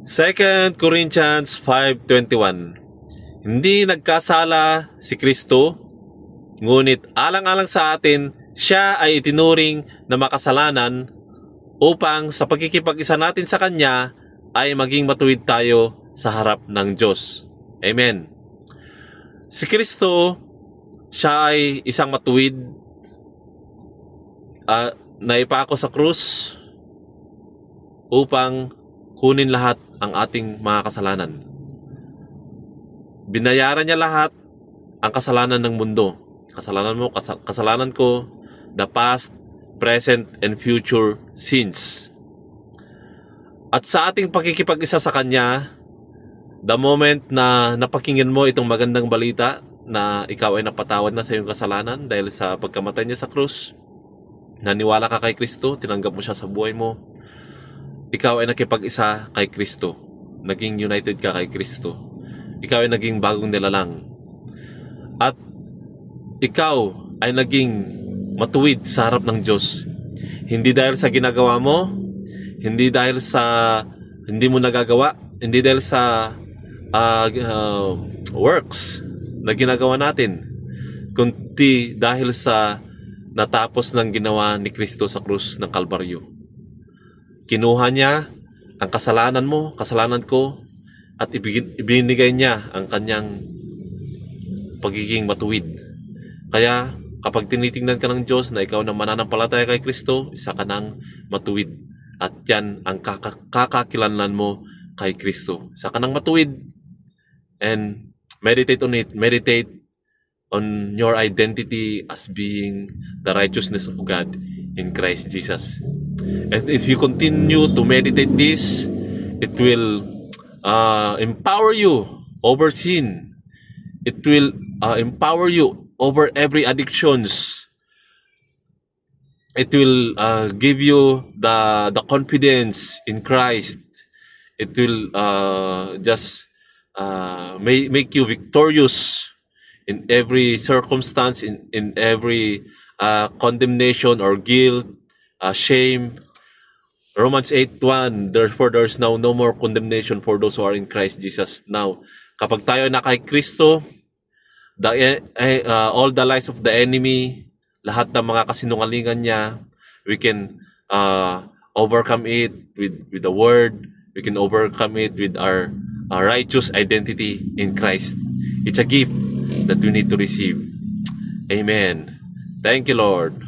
2 Corinthians 5:21. Hindi nagkasala si Kristo, ngunit alang-alang sa atin, siya ay itinuring na makasalanan upang sa pagkikipag-isa natin sa Kanya ay maging matuwid tayo sa harap ng Diyos. Amen. Si Kristo, siya ay isang matuwid na ipako sa krus upang kunin lahat ang ating mga kasalanan. Binayaran niya lahat ang kasalanan ng mundo. Kasalanan mo, kasalanan ko, the past, present, and future sins. At sa ating pakikipag-isa sa Kanya, the moment na napakinggan mo itong magandang balita na ikaw ay napatawad na sa iyong kasalanan dahil sa pagkamatay niya sa krus, naniwala ka kay Kristo, tinanggap mo siya sa buhay mo, ikaw ay nakipag-isa kay Kristo. Naging united ka kay Kristo. Ikaw ay naging bagong nilalang. At ikaw ay naging matuwid sa harap ng Diyos. Hindi dahil sa ginagawa mo, hindi dahil sa hindi mo nagagawa, hindi dahil sa works na ginagawa natin, kundi dahil sa natapos ng ginawa ni Kristo sa krus ng Kalbaryo. Kinuha niya ang kasalanan mo, kasalanan ko, at ibinigay niya ang kanyang pagiging matuwid. Kaya kapag tinitingnan ka ng Diyos na ikaw na mananampalataya kay Kristo, isa ka ng matuwid. At yan ang kakakilanlan mo kay Kristo. Isa ka ng matuwid. And meditate on it. Meditate on your identity as being the righteousness of God in Christ Jesus. And if you continue to meditate this, it will empower you over sin. It will empower you over every addictions. It will give you the confidence in Christ. It will just make you victorious in every circumstance, in every condemnation or guilt, shame. Romans 8:1, therefore there is now no more condemnation for those who are in Christ Jesus. Now, kapag tayo na kay Kristo, all the lies of the enemy, lahat ng mga kasinungalingan niya, we can overcome it with the word. We can overcome it with our righteous identity in Christ. It's a gift that we need to receive. Amen. Thank you, Lord.